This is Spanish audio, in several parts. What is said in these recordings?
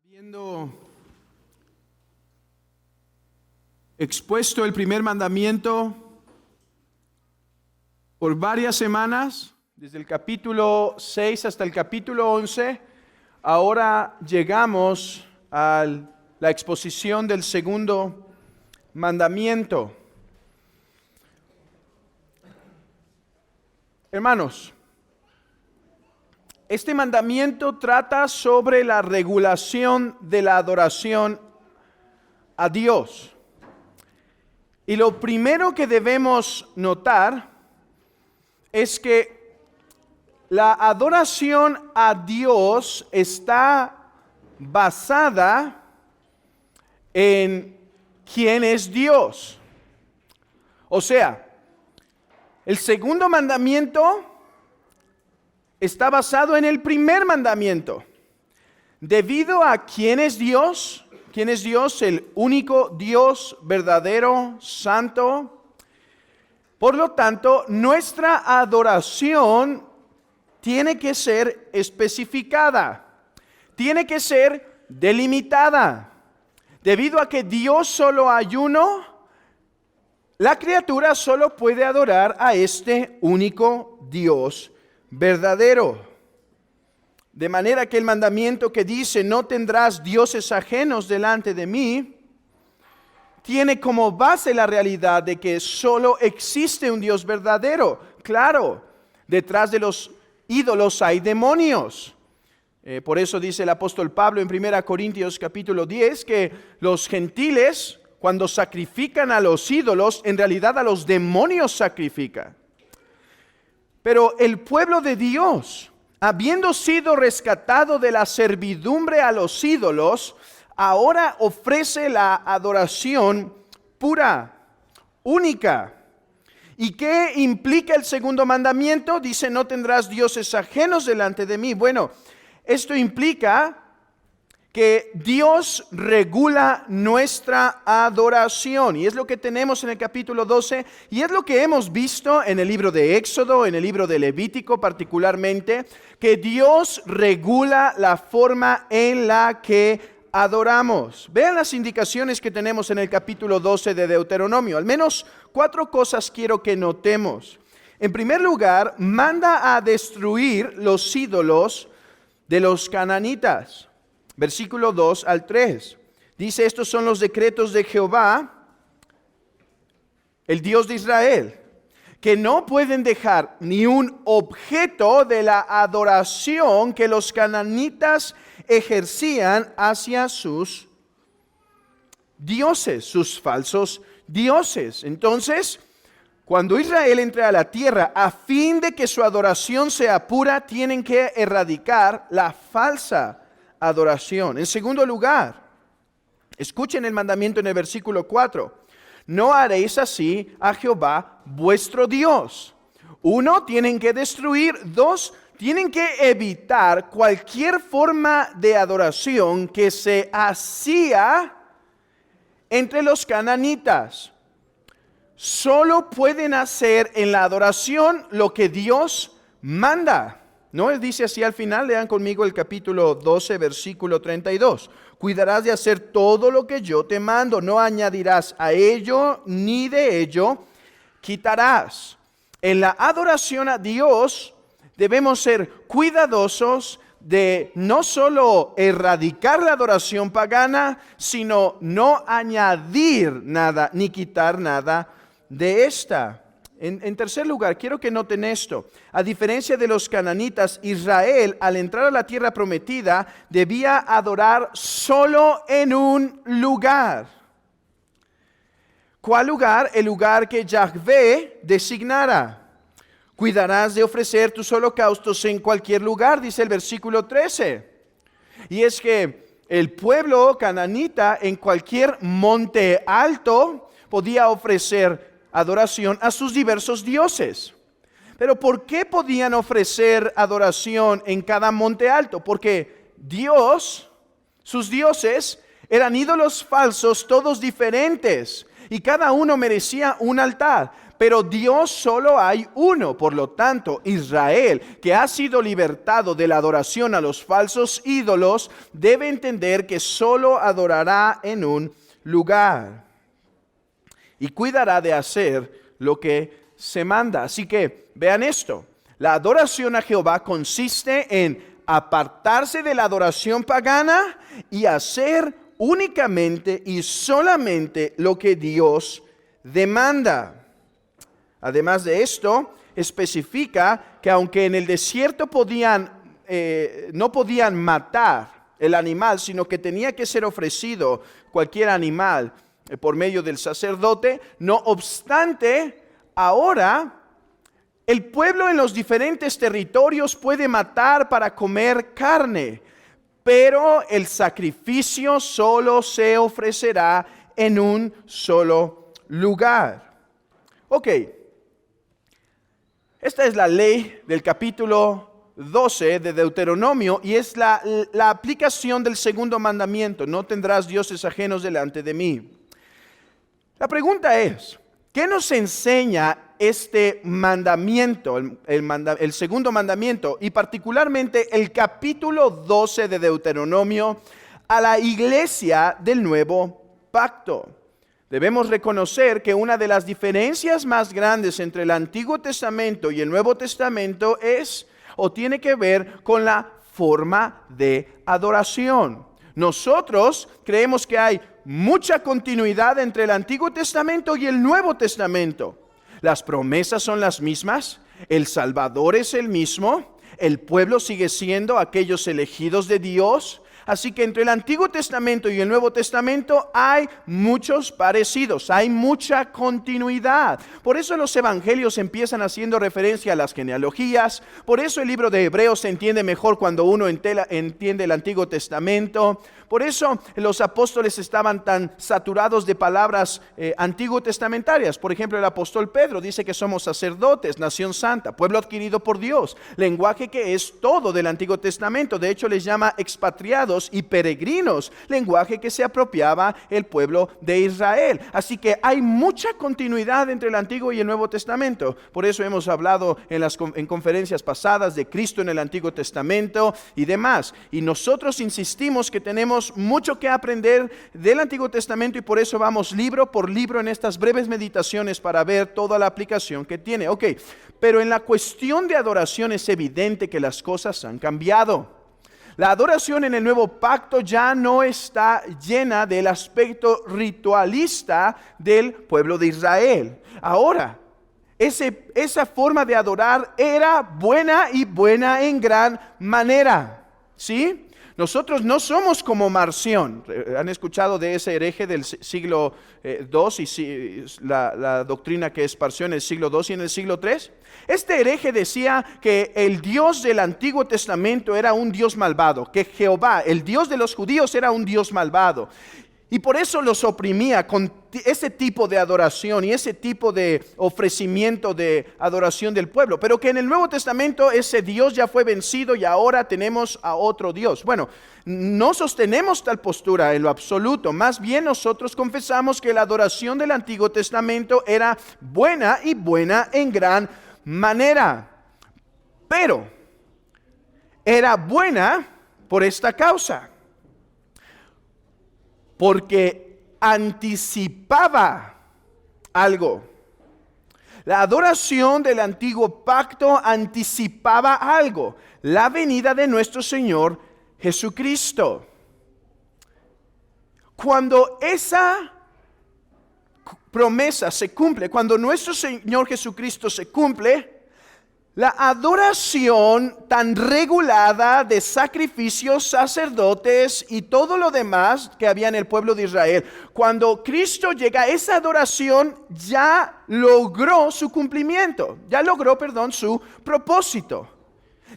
Habiendo expuesto el primer mandamiento por varias semanas, desde el capítulo 6 hasta el capítulo 11, ahora llegamos a la exposición del segundo mandamiento. Hermanos, este mandamiento trata sobre la regulación de la adoración a Dios. Y lo primero que debemos notar es que la adoración a Dios está basada en quién es Dios. O sea, el segundo mandamiento está basado en el primer mandamiento. Debido a quién es Dios, el único Dios verdadero, santo. Por lo tanto, nuestra adoración tiene que ser especificada, tiene que ser delimitada. Debido a que Dios solo hay uno, la criatura solo puede adorar a este único Dios verdadero. De manera que el mandamiento que dice no tendrás dioses ajenos delante de mí, tiene como base la realidad de que solo existe un Dios verdadero. Claro, detrás de los ídolos hay demonios. Por eso dice el apóstol Pablo en 1 Corintios capítulo 10 que los gentiles, cuando sacrifican a los ídolos, en realidad a los demonios sacrifican. Pero el pueblo de Dios, habiendo sido rescatado de la servidumbre a los ídolos, ahora ofrece la adoración pura, única. ¿Y qué implica el segundo mandamiento? Dice, no tendrás dioses ajenos delante de mí. Bueno, esto implica que Dios regula nuestra adoración. Y es lo que tenemos en el capítulo 12, y es lo que hemos visto en el libro de Éxodo, en el libro de Levítico particularmente, que Dios regula la forma en la que adoramos. Vean las indicaciones que tenemos en el capítulo 12 de Deuteronomio. Al menos 4 cosas quiero que notemos. En primer lugar, manda a destruir los ídolos de los cananitas. Versículo 2 al 3. Dice, estos son los decretos de Jehová, el Dios de Israel, que no pueden dejar ni un objeto de la adoración que los cananitas ejercían hacia sus dioses, sus falsos dioses. Entonces, cuando Israel entre a la tierra, a fin de que su adoración sea pura, tienen que erradicar la falsa adoración. En segundo lugar, escuchen el mandamiento en el versículo 4. No haréis así a Jehová vuestro Dios. 1, tienen que destruir. 2, tienen que evitar cualquier forma de adoración que se hacía entre los cananitas. Solo pueden hacer en la adoración lo que Dios manda. ¿No? Él dice así al final, lean conmigo el capítulo 12, versículo 32. Cuidarás de hacer todo lo que yo te mando, no añadirás a ello ni de ello quitarás. En la adoración a Dios debemos ser cuidadosos de no solo erradicar la adoración pagana, sino no añadir nada ni quitar nada de esta. En tercer lugar, quiero que noten esto. A diferencia de los cananitas, Israel, al entrar a la tierra prometida, debía adorar solo en un lugar. ¿Cuál lugar? El lugar que Yahvé designara. Cuidarás de ofrecer tus holocaustos en cualquier lugar, dice el versículo 13. Y es que el pueblo cananita en cualquier monte alto podía ofrecer adoración a sus diversos dioses. Pero ¿por qué podían ofrecer adoración en cada monte alto? Porque Dios, sus dioses, eran ídolos falsos, todos diferentes, y cada uno merecía un altar. Pero Dios solo hay uno. Por lo tanto, Israel, que ha sido libertado de la adoración a los falsos ídolos, debe entender que solo adorará en un lugar y cuidará de hacer lo que se manda. Así que vean esto: la adoración a Jehová consiste en apartarse de la adoración pagana y hacer únicamente y solamente lo que Dios demanda. Además de esto, especifica que aunque en el desierto no podían matar el animal, sino que tenía que ser ofrecido cualquier animal por medio del sacerdote, no obstante, ahora el pueblo en los diferentes territorios puede matar para comer carne, pero el sacrificio solo se ofrecerá en un solo lugar. Ok, esta es la ley del capítulo 12 de Deuteronomio y es la aplicación del segundo mandamiento: no tendrás dioses ajenos delante de mí. La pregunta es, ¿qué nos enseña este mandamiento, el segundo mandamiento, y particularmente el capítulo 12 de Deuteronomio, a la iglesia del nuevo pacto? Debemos reconocer que una de las diferencias más grandes entre el Antiguo Testamento y el Nuevo Testamento es o tiene que ver con la forma de adoración. Nosotros creemos que hay mucha continuidad entre el Antiguo Testamento y el Nuevo Testamento. Las promesas son las mismas, el Salvador es el mismo, el pueblo sigue siendo aquellos elegidos de Dios. Así que entre el Antiguo Testamento y el Nuevo Testamento hay muchos parecidos, hay mucha continuidad. Por eso los evangelios empiezan haciendo referencia a las genealogías. Por eso el libro de Hebreos se entiende mejor cuando uno entiende el Antiguo Testamento. Por eso los apóstoles estaban tan saturados de palabras antiguo testamentarias. Por ejemplo, el apóstol Pedro dice que somos sacerdotes, nación santa, pueblo adquirido por Dios. Lenguaje que es todo del Antiguo Testamento. De hecho, les llama expatriados y peregrinos, lenguaje que se apropiaba el pueblo de Israel. Así que hay mucha continuidad entre el Antiguo y el Nuevo Testamento. Por eso hemos hablado en conferencias pasadas de Cristo en el Antiguo Testamento y demás. Y nosotros insistimos que tenemos mucho que aprender del Antiguo Testamento y por eso vamos libro por libro en estas breves meditaciones para ver toda la aplicación que tiene. Ok, pero en la cuestión de adoración es evidente que las cosas han cambiado. La adoración en el nuevo pacto ya no está llena del aspecto ritualista del pueblo de Israel. Ahora, esa forma de adorar era buena y buena en gran manera, ¿sí? Nosotros no somos como Marción. ¿Han escuchado de ese hereje del siglo II y la doctrina que es Marción en el siglo II y en el siglo III? Este hereje decía que el Dios del Antiguo Testamento era un Dios malvado, que Jehová, el Dios de los judíos, era un Dios malvado. Y por eso los oprimía con ese tipo de adoración y ese tipo de ofrecimiento de adoración del pueblo. Pero que en el Nuevo Testamento ese Dios ya fue vencido y ahora tenemos a otro Dios. Bueno, no sostenemos tal postura en lo absoluto. Más bien nosotros confesamos que la adoración del Antiguo Testamento era buena y buena en gran manera. Pero era buena por esta causa. Porque anticipaba algo. La adoración del antiguo pacto anticipaba algo: la venida de nuestro Señor Jesucristo. Cuando esa promesa se cumple, cuando nuestro Señor Jesucristo se cumple, la adoración tan regulada de sacrificios, sacerdotes y todo lo demás que había en el pueblo de Israel, cuando Cristo llega, esa adoración ya logró su cumplimiento, su propósito.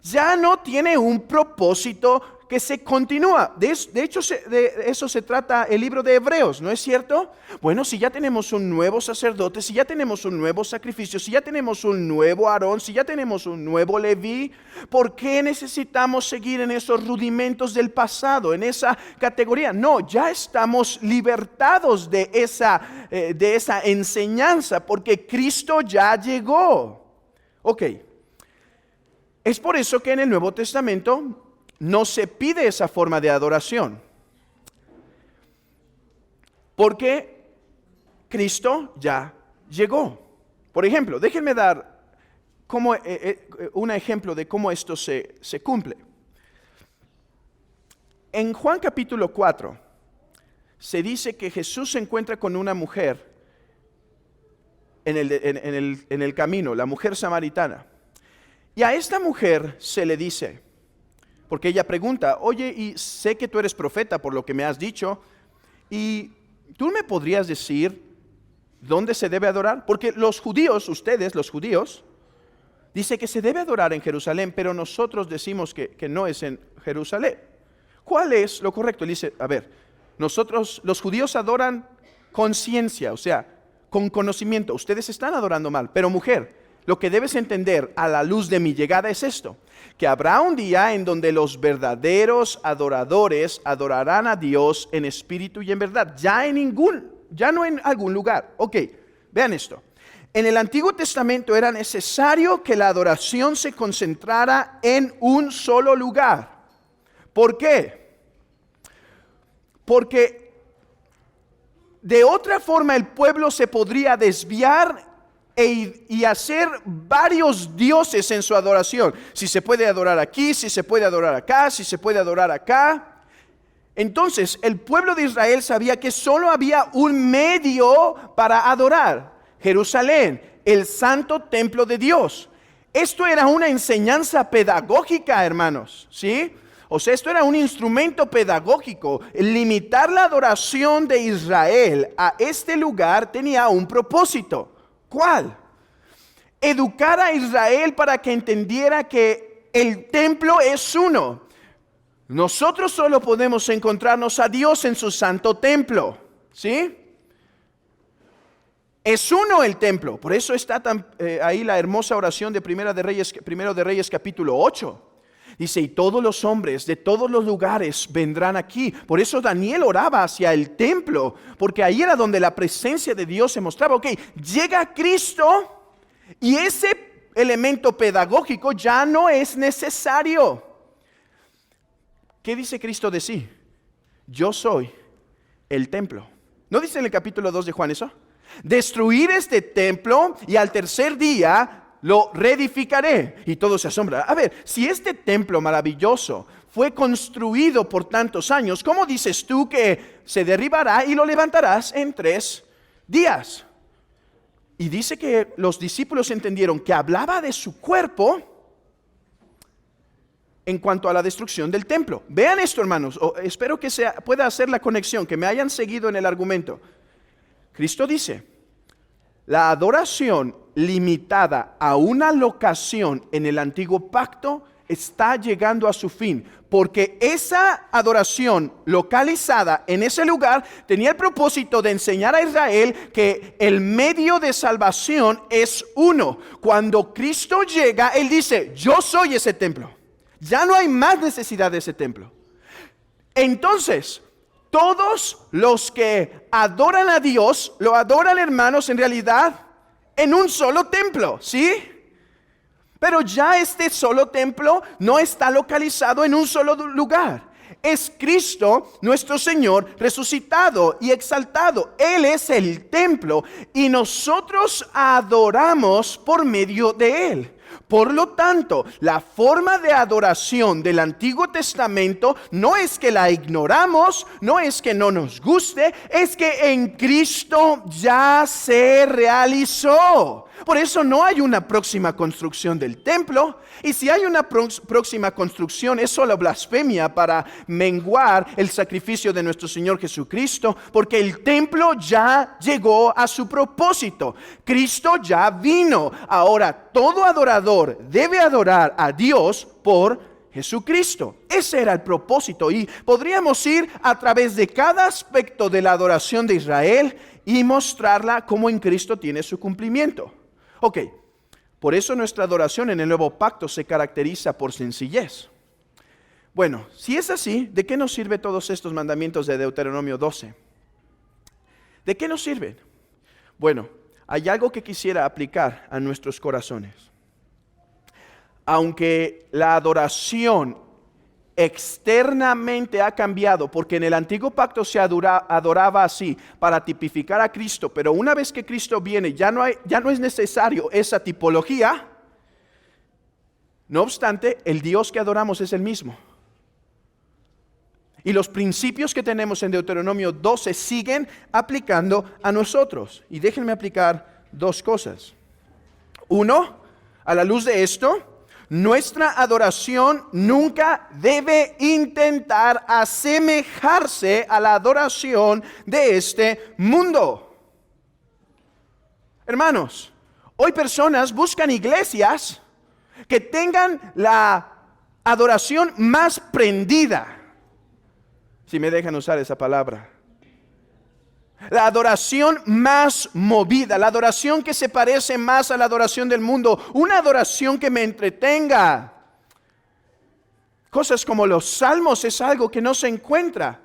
Ya no tiene un propósito que se continúa. De hecho, de eso se trata el libro de Hebreos, ¿no es cierto? Bueno, si ya tenemos un nuevo sacerdote, si ya tenemos un nuevo sacrificio, si ya tenemos un nuevo Aarón, si ya tenemos un nuevo Leví, ¿por qué necesitamos seguir en esos rudimentos del pasado, en esa categoría? No, ya estamos libertados de esa enseñanza, porque Cristo ya llegó. Ok. Es por eso que en el Nuevo Testamento no se pide esa forma de adoración. Porque Cristo ya llegó. Por ejemplo, déjenme dar un ejemplo de cómo esto se cumple. En Juan capítulo 4 se dice que Jesús se encuentra con una mujer en el camino, la mujer samaritana. Y a esta mujer se le dice, porque ella pregunta, oye, y sé que tú eres profeta por lo que me has dicho, y tú me podrías decir dónde se debe adorar, porque los judíos, ustedes los judíos, dice que se debe adorar en Jerusalén, pero nosotros decimos que no es en Jerusalén. ¿Cuál es lo correcto? Él dice, a ver, nosotros los judíos adoran con ciencia, o sea, con conocimiento. Ustedes están adorando mal, pero mujer, lo que debes entender a la luz de mi llegada es esto, que habrá un día en donde los verdaderos adoradores adorarán a Dios en espíritu y en verdad, ya no en algún lugar. Ok, vean esto. En el Antiguo Testamento era necesario que la adoración se concentrara en un solo lugar. ¿Por qué? Porque de otra forma el pueblo se podría desviar y hacer varios dioses en su adoración. Si se puede adorar aquí, si se puede adorar acá, si se puede adorar acá. Entonces el pueblo de Israel sabía que solo había un medio para adorar: Jerusalén, el santo templo de Dios. Esto era una enseñanza pedagógica, hermanos, ¿sí? O sea, esto era un instrumento pedagógico. Limitar la adoración de Israel a este lugar tenía un propósito. ¿Cuál? Educar a Israel para que entendiera que el templo es uno. Nosotros solo podemos encontrarnos a Dios en su santo templo, ¿sí? Es uno el templo. Por eso está ahí la hermosa oración de Primero de Reyes capítulo 8. Dice, y todos los hombres de todos los lugares vendrán aquí. Por eso Daniel oraba hacia el templo, porque ahí era donde la presencia de Dios se mostraba. Ok, llega Cristo y ese elemento pedagógico ya no es necesario. ¿Qué dice Cristo de sí? Yo soy el templo. ¿No dice en el capítulo 2 de Juan eso? Destruir este templo y al tercer día lo reedificaré. Y todos se asombran. A ver, si este templo maravilloso fue construido por tantos años, ¿cómo dices tú que se derribará y lo levantarás en 3 días? Y dice que los discípulos entendieron que hablaba de su cuerpo en cuanto a la destrucción del templo. Vean esto, hermanos. Espero que pueda hacer la conexión, que me hayan seguido en el argumento. Cristo dice, la adoración limitada a una locación en el antiguo pacto está llegando a su fin, porque esa adoración localizada en ese lugar tenía el propósito de enseñar a Israel que el medio de salvación es uno. Cuando Cristo llega, Él dice, yo soy ese templo. Ya no hay más necesidad de ese templo. Entonces, todos los que adoran a Dios, lo adoran, hermanos, en realidad en un solo templo, ¿sí? Pero ya este solo templo no está localizado en un solo lugar. Es Cristo, nuestro Señor, resucitado y exaltado. Él es el templo y nosotros adoramos por medio de Él. Por lo tanto, la forma de adoración del Antiguo Testamento no es que la ignoramos, no es que no nos guste, es que en Cristo ya se realizó. Por eso no hay una próxima construcción del templo. Y si hay una próxima construcción, es solo blasfemia para menguar el sacrificio de nuestro Señor Jesucristo, porque el templo ya llegó a su propósito. Cristo ya vino. Ahora todo adorador debe adorar a Dios por Jesucristo. Ese era el propósito y podríamos ir a través de cada aspecto de la adoración de Israel y mostrarla cómo en Cristo tiene su cumplimiento. Ok, por eso nuestra adoración en el nuevo pacto se caracteriza por sencillez. Bueno, si es así, ¿de qué nos sirven todos estos mandamientos de Deuteronomio 12? ¿De qué nos sirven? Bueno, hay algo que quisiera aplicar a nuestros corazones. Aunque la adoración externamente ha cambiado, porque en el antiguo pacto se adoraba así para tipificar a Cristo, pero una vez que Cristo viene ya no es necesario esa tipología. No obstante, el Dios que adoramos es el mismo. Y los principios que tenemos en Deuteronomio 12 siguen aplicando a nosotros. Y déjenme aplicar dos cosas. Uno, a la luz de esto, nuestra adoración nunca debe intentar asemejarse a la adoración de este mundo. Hermanos, hoy personas buscan iglesias que tengan la adoración más prendida, si me dejan usar esa palabra. La adoración más movida, la adoración que se parece más a la adoración del mundo, una adoración que me entretenga. Cosas como los salmos es algo que no se encuentra.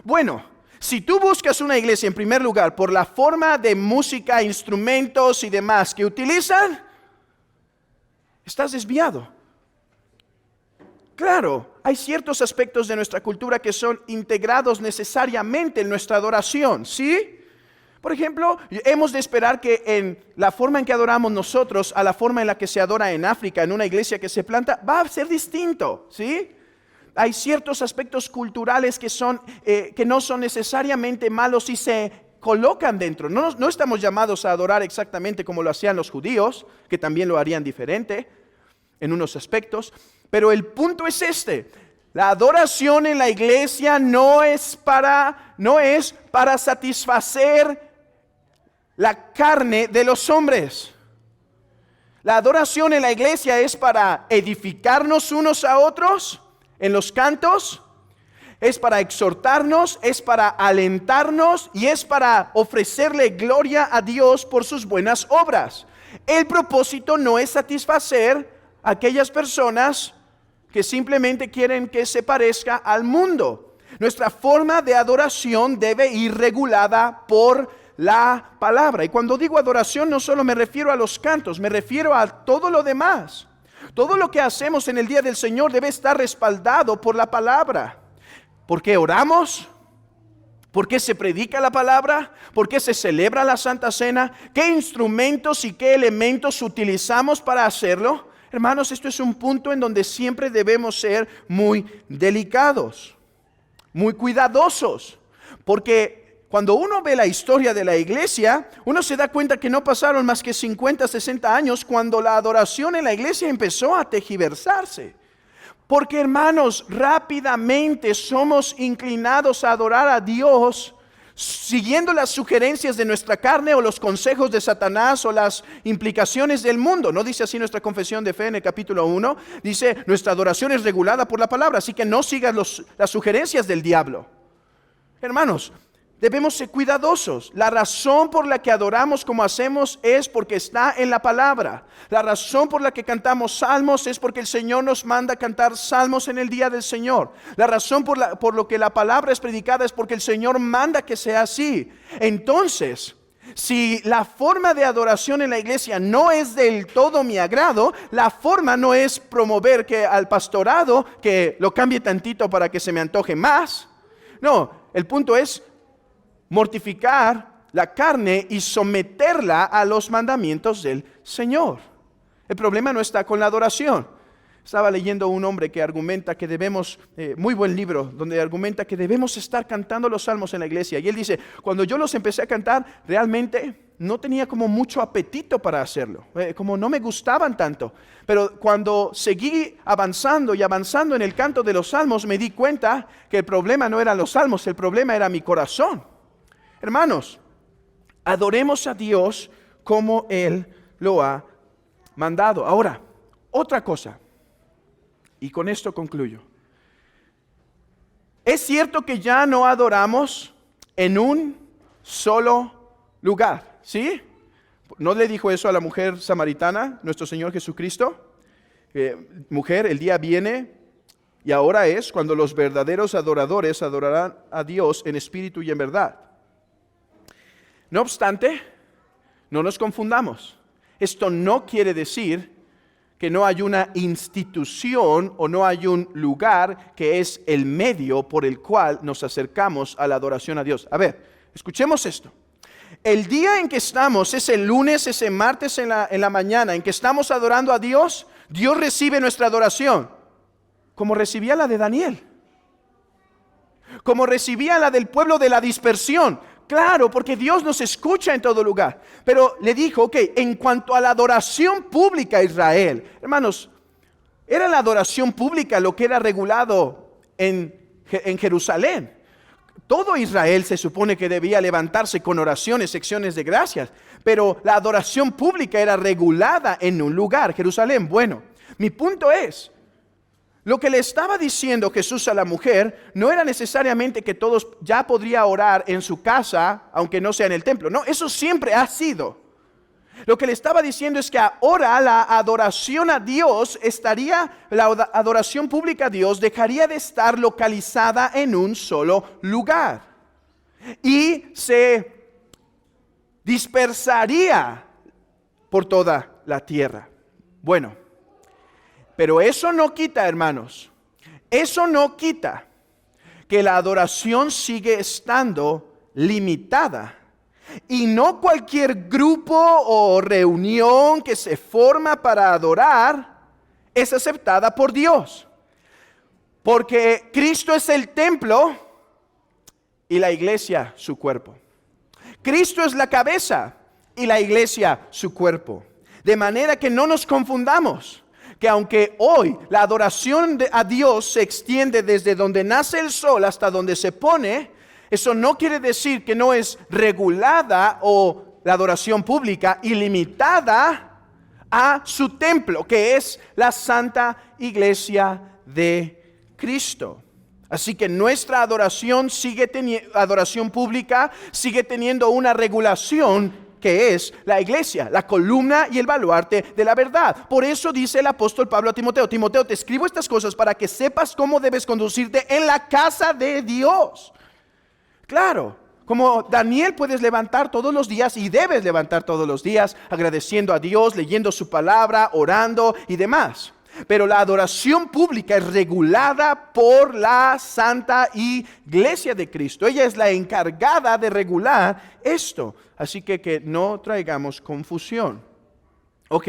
Bueno, si tú buscas una iglesia en primer lugar por la forma de música, instrumentos y demás que utilizan, estás desviado. Claro, hay ciertos aspectos de nuestra cultura que son integrados necesariamente en nuestra adoración, ¿sí? Por ejemplo, hemos de esperar que en la forma en que adoramos nosotros a la forma en la que se adora en África, en una iglesia que se planta, va a ser distinto, ¿sí? Hay ciertos aspectos culturales que no son necesariamente malos y se colocan dentro. No estamos llamados a adorar exactamente como lo hacían los judíos, que también lo harían diferente en unos aspectos. Pero el punto es este: la adoración en la iglesia no es para satisfacer la carne de los hombres. La adoración en la iglesia es para edificarnos unos a otros en los cantos, es para exhortarnos, es para alentarnos y es para ofrecerle gloria a Dios por sus buenas obras. El propósito no es satisfacer a aquellas personas que simplemente quieren que se parezca al mundo. Nuestra forma de adoración debe ir regulada por la palabra. Y cuando digo adoración, no solo me refiero a los cantos, me refiero a todo lo demás. Todo lo que hacemos en el día del Señor debe estar respaldado por la palabra. ¿Por qué oramos? ¿Por qué se predica la palabra? ¿Por qué se celebra la Santa Cena? ¿Qué instrumentos y qué elementos utilizamos para hacerlo? Hermanos, esto es un punto en donde siempre debemos ser muy delicados, muy cuidadosos, porque cuando uno ve la historia de la iglesia, uno se da cuenta que no pasaron más que 50, 60 años cuando la adoración en la iglesia empezó a tergiversarse. Porque, hermanos, rápidamente somos inclinados a adorar a Dios siguiendo las sugerencias de nuestra carne o los consejos de Satanás o las implicaciones del mundo. ¿No dice así nuestra confesión de fe en el capítulo 1? Dice, nuestra adoración es regulada por la palabra, así que no sigas las sugerencias del diablo. Hermanos, debemos ser cuidadosos. La razón por la que adoramos como hacemos es porque está en la palabra. La razón por la que cantamos salmos es porque el Señor nos manda a cantar salmos en el día del Señor. La razón por lo que la palabra es predicada es porque el Señor manda que sea así. Entonces, si la forma de adoración en la iglesia no es del todo mi agrado, la forma no es promover que al pastorado que lo cambie tantito para que se me antoje más. No, el punto es mortificar la carne y someterla a los mandamientos del Señor. El problema no está con la adoración. Estaba leyendo un hombre que argumenta que debemos, muy buen libro, donde argumenta que debemos estar cantando los salmos en la iglesia. Y él dice, cuando yo los empecé a cantar, realmente no tenía como mucho apetito para hacerlo, como no me gustaban tanto. Pero cuando seguí avanzando y avanzando en el canto de los salmos, me di cuenta que el problema no eran los salmos, el problema era mi corazón. Hermanos, adoremos a Dios como Él lo ha mandado. Ahora, otra cosa. Y con esto concluyo. Es cierto que ya no adoramos en un solo lugar, ¿sí? ¿No le dijo eso a la mujer samaritana, nuestro Señor Jesucristo? Mujer, el día viene y ahora es cuando los verdaderos adoradores adorarán a Dios en espíritu y en verdad. No obstante, no nos confundamos. Esto no quiere decir que no hay una institución o no hay un lugar que es el medio por el cual nos acercamos a la adoración a Dios. A ver, escuchemos esto. El día en que estamos, es el lunes, es el martes en la mañana, en que estamos adorando a Dios, Dios recibe nuestra adoración, como recibía la de Daniel, como recibía la del pueblo de la dispersión. Claro, porque Dios nos escucha en todo lugar. Pero le dijo, ok, en cuanto a la adoración pública a Israel, hermanos, era la adoración pública lo que era regulado en Jerusalén. Todo Israel se supone que debía levantarse con oraciones, secciones de gracias, pero la adoración pública era regulada en un lugar, Jerusalén. Bueno, mi punto es, lo que le estaba diciendo Jesús a la mujer no era necesariamente que todos ya podría orar en su casa, aunque no sea en el templo. No, eso siempre ha sido. Lo que le estaba diciendo es que ahora la adoración a Dios la adoración pública a Dios dejaría de estar localizada en un solo lugar y se dispersaría por toda la tierra. Bueno, pero eso no quita, hermanos, eso no quita que la adoración sigue estando limitada. Y no cualquier grupo o reunión que se forma para adorar es aceptada por Dios. Porque Cristo es el templo y la iglesia su cuerpo. Cristo es la cabeza y la iglesia su cuerpo. De manera que no nos confundamos. Que aunque hoy la adoración a Dios se extiende desde donde nace el sol hasta donde se pone, eso no quiere decir que no es regulada o la adoración pública y limitada a su templo, que es la Santa Iglesia de Cristo. Así que nuestra adoración adoración pública sigue teniendo una regulación que es la iglesia, la columna y el baluarte de la verdad. Por eso dice el apóstol Pablo a Timoteo: Timoteo, te escribo estas cosas para que sepas cómo debes conducirte en la casa de Dios. Claro, como Daniel puedes levantar todos los días y debes levantar todos los días agradeciendo a Dios, leyendo su palabra, orando y demás. Pero la adoración pública es regulada por la Santa Iglesia de Cristo. Ella es la encargada de regular esto. Así que no traigamos confusión. Ok,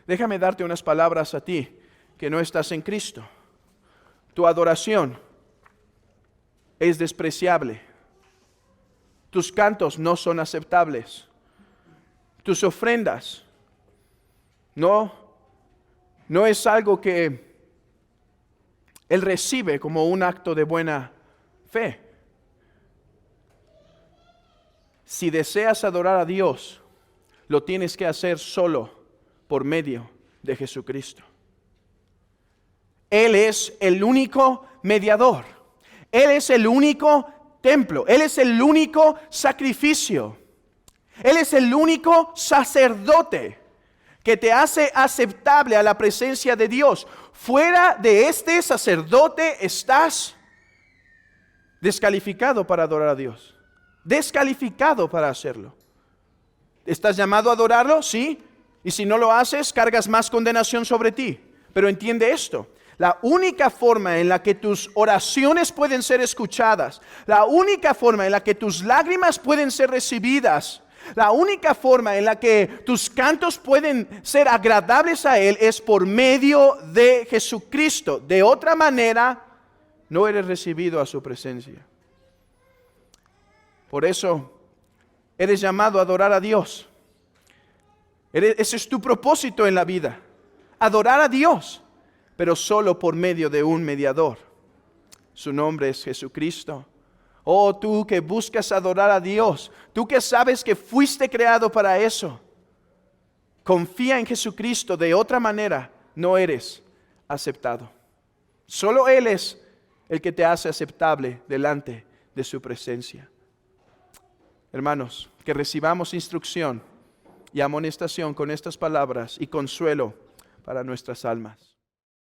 déjame darte unas palabras a ti que no estás en Cristo. Tu adoración es despreciable. Tus cantos no son aceptables. Tus ofrendas no es algo que Él recibe como un acto de buena fe. Si deseas adorar a Dios, lo tienes que hacer solo por medio de Jesucristo. Él es el único mediador. Él es el único templo. Él es el único sacrificio. Él es el único sacerdote que te hace aceptable a la presencia de Dios. Fuera de este sacerdote estás descalificado para adorar a Dios. Descalificado para hacerlo. ¿Estás llamado a adorarlo? Sí. Y si no lo haces, cargas más condenación sobre ti. Pero entiende esto. La única forma en la que tus oraciones pueden ser escuchadas, la única forma en la que tus lágrimas pueden ser recibidas, la única forma en la que tus cantos pueden ser agradables a Él es por medio de Jesucristo. De otra manera, no eres recibido a su presencia. Por eso, eres llamado a adorar a Dios. Ese es tu propósito en la vida, adorar a Dios, pero solo por medio de un mediador. Su nombre es Jesucristo. Oh, tú que buscas adorar a Dios, tú que sabes que fuiste creado para eso, confía en Jesucristo. De otra manera, no eres aceptado. Solo Él es el que te hace aceptable delante de su presencia. Hermanos, que recibamos instrucción y amonestación con estas palabras y consuelo para nuestras almas.